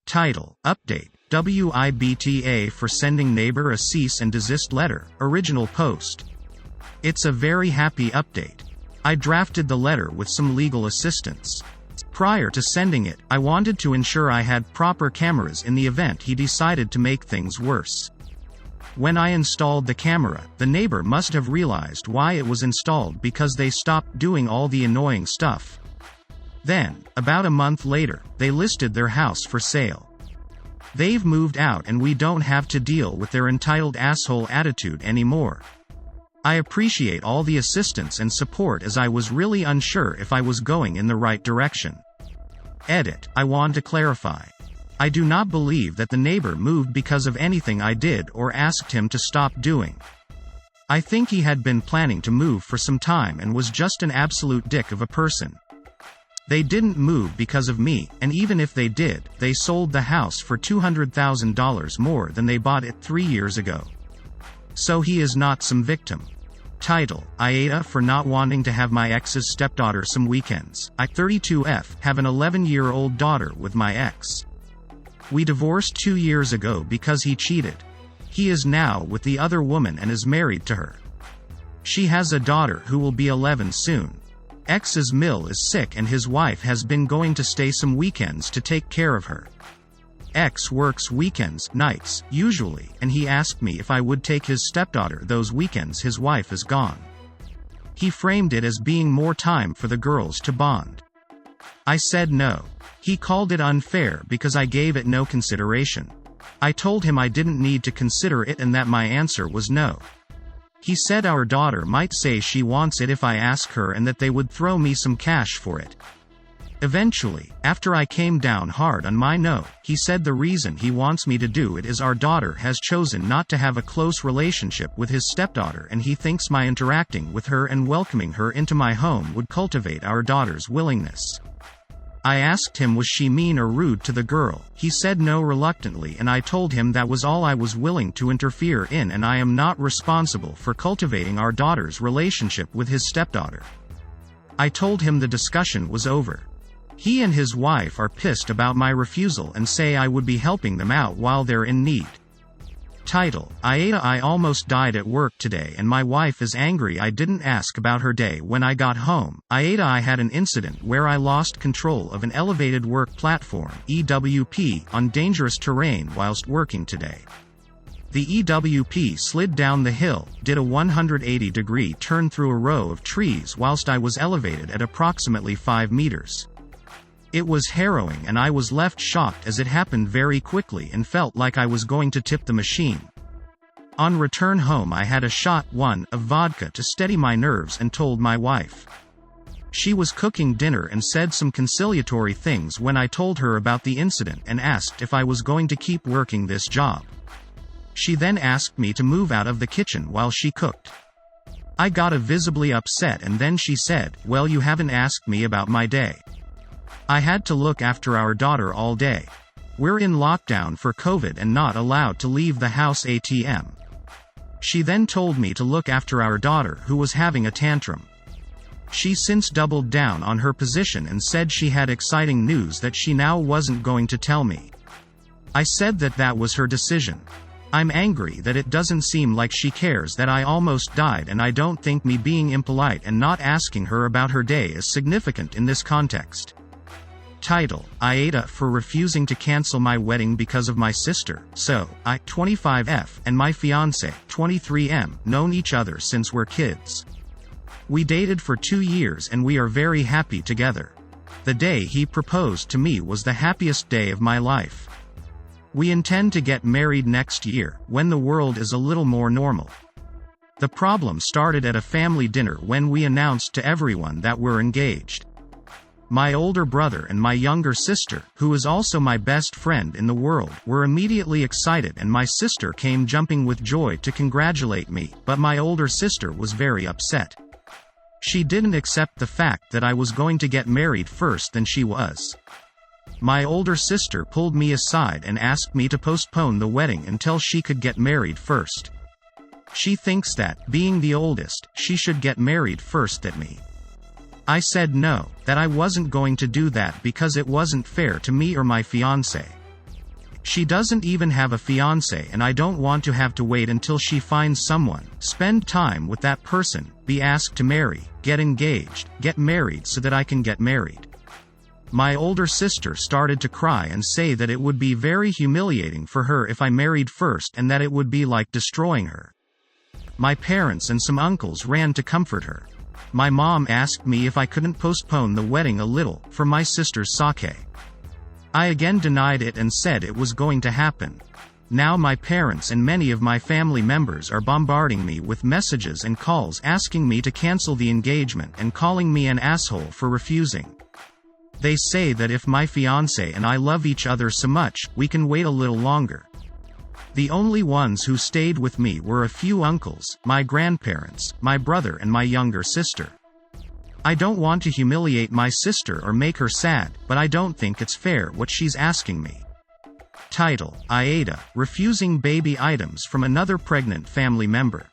Title: Update. WIBTA for sending neighbor a cease and desist letter. Original post. It's a very happy update. I drafted the letter with some legal assistance. Prior to sending it, I wanted to ensure I had proper cameras in the event he decided to make things worse. When I installed the camera, the neighbor must have realized why it was installed because they stopped doing all the annoying stuff. Then, about a month later, they listed their house for sale. They've moved out and we don't have to deal with their entitled asshole attitude anymore. I appreciate all the assistance and support as I was really unsure if I was going in the right direction. Edit. I want to clarify. I do not believe that the neighbor moved because of anything I did or asked him to stop doing. I think he had been planning to move for some time and was just an absolute dick of a person. They didn't move because of me, and even if they did, they sold the house for $200,000 more than they bought it 3 years ago. So he is not some victim. Title: IATA for not wanting to have my ex's stepdaughter some weekends. I, 32F, have an 11-year-old daughter with my ex. We divorced 2 years ago because he cheated. He is now with the other woman and is married to her. She has a daughter who will be 11 soon. Ex's Mill is sick and his wife has been going to stay some weekends to take care of her. Ex works weekends, nights, usually, and he asked me if I would take his stepdaughter those weekends his wife is gone. He framed it as being more time for the girls to bond. I said no. He called it unfair because I gave it no consideration. I told him I didn't need to consider it and that my answer was no. He said our daughter might say she wants it if I ask her and that they would throw me some cash for it. Eventually, after I came down hard on my no, he said the reason he wants me to do it is our daughter has chosen not to have a close relationship with his stepdaughter and he thinks my interacting with her and welcoming her into my home would cultivate our daughter's willingness. I asked him was she mean or rude to the girl. He said no reluctantly and I told him that was all I was willing to interfere in and I am not responsible for cultivating our daughter's relationship with his stepdaughter. I told him the discussion was over. He and his wife are pissed about my refusal and say I would be helping them out while they're in need. Title: IATA. I almost died at work today and my wife is angry I didn't ask about her day when I got home. IATA. I had an incident where I lost control of an elevated work platform (EWP) on dangerous terrain whilst working today. The EWP slid down the hill, did a 180-degree turn through a row of trees whilst I was elevated at approximately 5 meters. It was harrowing and I was left shocked as it happened very quickly and felt like I was going to tip the machine. On return home I had a shot of vodka to steady my nerves and told my wife. She was cooking dinner and said some conciliatory things when I told her about the incident and asked if I was going to keep working this job. She then asked me to move out of the kitchen while she cooked. I got visibly upset and then she said, "Well, you haven't asked me about my day. I had to look after our daughter all day. We're in lockdown for COVID and not allowed to leave the house ATM." She then told me to look after our daughter who was having a tantrum. She since doubled down on her position and said she had exciting news that she now wasn't going to tell me. I said that was her decision. I'm angry that it doesn't seem like she cares that I almost died and I don't think me being impolite and not asking her about her day is significant in this context. Title: IATA for refusing to cancel my wedding because of my sister. So, I, 25F, and my fiancé, 23M, known each other since we're kids. We dated for 2 years and we are very happy together. The day he proposed to me was the happiest day of my life. We intend to get married next year, when the world is a little more normal. The problem started at a family dinner when we announced to everyone that we're engaged. My older brother and my younger sister, who is also my best friend in the world, were immediately excited and my sister came jumping with joy to congratulate me, but my older sister was very upset. She didn't accept the fact that I was going to get married first than she was. My older sister pulled me aside and asked me to postpone the wedding until she could get married first. She thinks that, being the oldest, she should get married first than me. I said no, that I wasn't going to do that because it wasn't fair to me or my fiancé. She doesn't even have a fiancé, and I don't want to have to wait until she finds someone, spend time with that person, be asked to marry, get engaged, get married so that I can get married. My older sister started to cry and say that it would be very humiliating for her if I married first and that it would be like destroying her. My parents and some uncles ran to comfort her. My mom asked me if I couldn't postpone the wedding a little, for my sister's sake. I again denied it and said it was going to happen. Now my parents and many of my family members are bombarding me with messages and calls asking me to cancel the engagement and calling me an asshole for refusing. They say that if my fiancé and I love each other so much, we can wait a little longer. The only ones who stayed with me were a few uncles, my grandparents, my brother and my younger sister. I don't want to humiliate my sister or make her sad, but I don't think it's fair what she's asking me. Title: AITA, refusing baby items from another pregnant family member.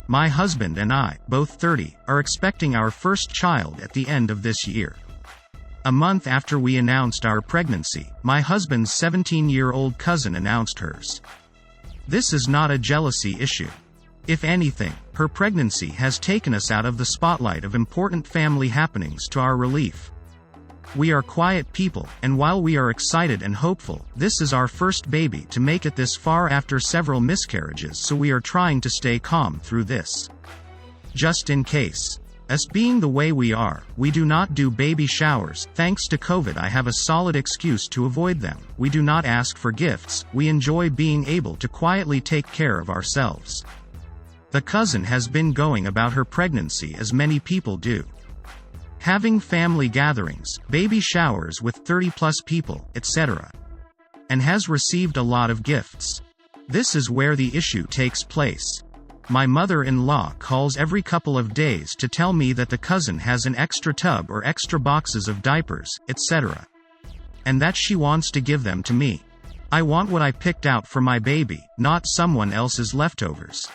My husband and I, both 30, are expecting our first child at the end of this year. A month after we announced our pregnancy, my husband's 17-year-old cousin announced hers. This is not a jealousy issue. If anything, her pregnancy has taken us out of the spotlight of important family happenings to our relief. We are quiet people, and while we are excited and hopeful, this is our first baby to make it this far after several miscarriages, so we are trying to stay calm through this. Just in case. Us being the way we are, we do not do baby showers. Thanks to COVID, I have a solid excuse to avoid them. We do not ask for gifts, we enjoy being able to quietly take care of ourselves. The cousin has been going about her pregnancy as many people do. Having family gatherings, baby showers with 30+ people, etc. And has received a lot of gifts. This is where the issue takes place. My mother-in-law calls every couple of days to tell me that the cousin has an extra tub or extra boxes of diapers, etc. And that she wants to give them to me. I want what I picked out for my baby, not someone else's leftovers.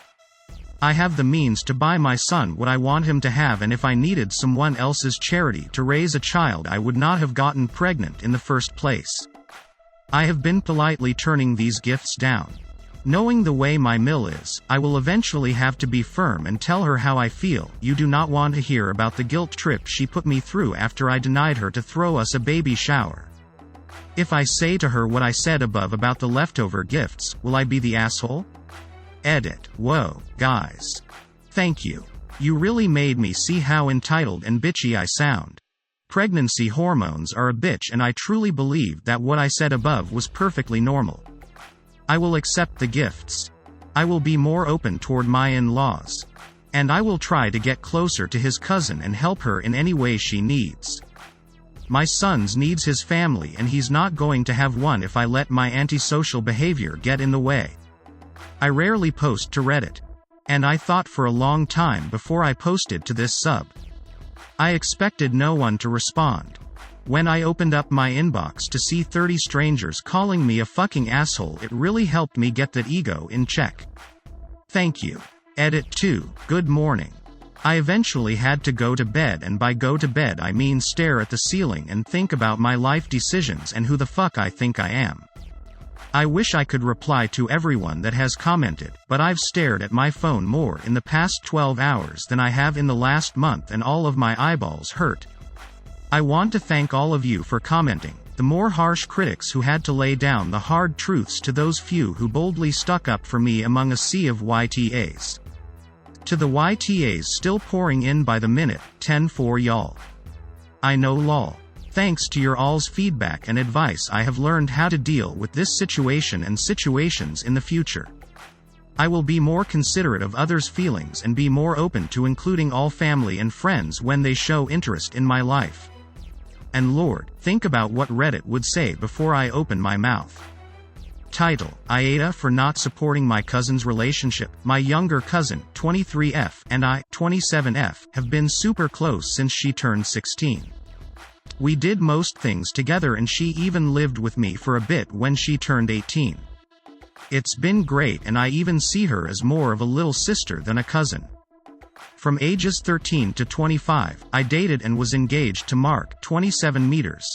I have the means to buy my son what I want him to have, and if I needed someone else's charity to raise a child, I would not have gotten pregnant in the first place. I have been politely turning these gifts down. Knowing the way my mill is, I will eventually have to be firm and tell her how I feel. You do not want to hear about the guilt trip she put me through after I denied her to throw us a baby shower. If I say to her what I said above about the leftover gifts, will I be the asshole? Edit. Whoa, guys. Thank you. You really made me see how entitled and bitchy I sound. Pregnancy hormones are a bitch, and I truly believed that what I said above was perfectly normal. I will accept the gifts. I will be more open toward my in-laws. And I will try to get closer to his cousin and help her in any way she needs. My son's needs his family, and he's not going to have one if I let my antisocial behavior get in the way. I rarely post to Reddit. And I thought for a long time before I posted to this sub. I expected no one to respond. When I opened up my inbox to see 30 strangers calling me a fucking asshole, it really helped me get that ego in check. Thank you. Edit 2. Good morning. I eventually had to go to bed, and by go to bed I mean stare at the ceiling and think about my life decisions and who the fuck I think I am. I wish I could reply to everyone that has commented, but I've stared at my phone more in the past 12 hours than I have in the last month, and all of my eyeballs hurt. I want to thank all of you for commenting, the more harsh critics who had to lay down the hard truths to those few who boldly stuck up for me among a sea of YTAs. To the YTAs still pouring in by the minute, 10-4 y'all. I know lol. Thanks to your all's feedback and advice, I have learned how to deal with this situation and situations in the future. I will be more considerate of others' feelings and be more open to including all family and friends when they show interest in my life. And Lord, think about what Reddit would say before I open my mouth. Title: AITA for not supporting my cousin's relationship. My younger cousin, 23F, and I, 27F, have been super close since she turned 16. We did most things together, and she even lived with me for a bit when she turned 18. It's been great, and I even see her as more of a little sister than a cousin. From ages 13 to 25, I dated and was engaged to Mark, 27 meters.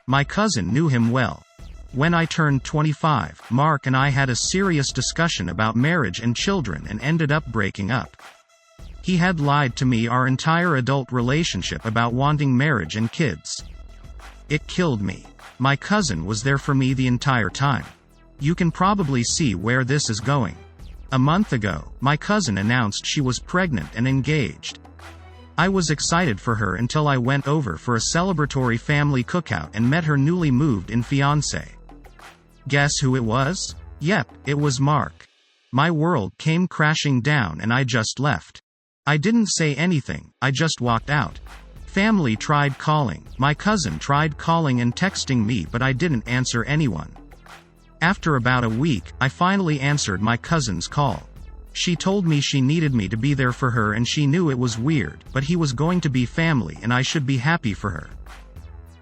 My cousin knew him well. When I turned 25, Mark and I had a serious discussion about marriage and children and ended up breaking up. He had lied to me our entire adult relationship about wanting marriage and kids. It killed me. My cousin was there for me the entire time. You can probably see where this is going. A month ago, my cousin announced she was pregnant and engaged. I was excited for her until I went over for a celebratory family cookout and met her newly moved-in fiancé. Guess who it was? Yep, it was Mark. My world came crashing down and I just left. I didn't say anything, I just walked out. Family tried calling, my cousin tried calling and texting me, but I didn't answer anyone. After about a week, I finally answered my cousin's call. She told me she needed me to be there for her and she knew it was weird, but he was going to be family and I should be happy for her.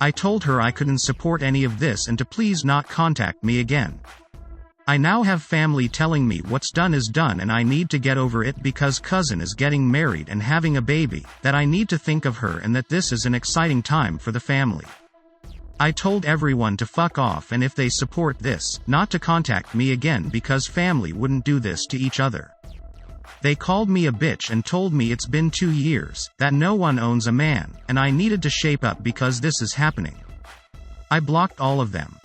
I told her I couldn't support any of this and to please not contact me again. I now have family telling me what's done is done and I need to get over it because cousin is getting married and having a baby, that I need to think of her and that this is an exciting time for the family. I told everyone to fuck off and if they support this, not to contact me again because family wouldn't do this to each other. They called me a bitch and told me it's been 2 years, that no one owns a man, and I needed to shape up because this is happening. I blocked all of them.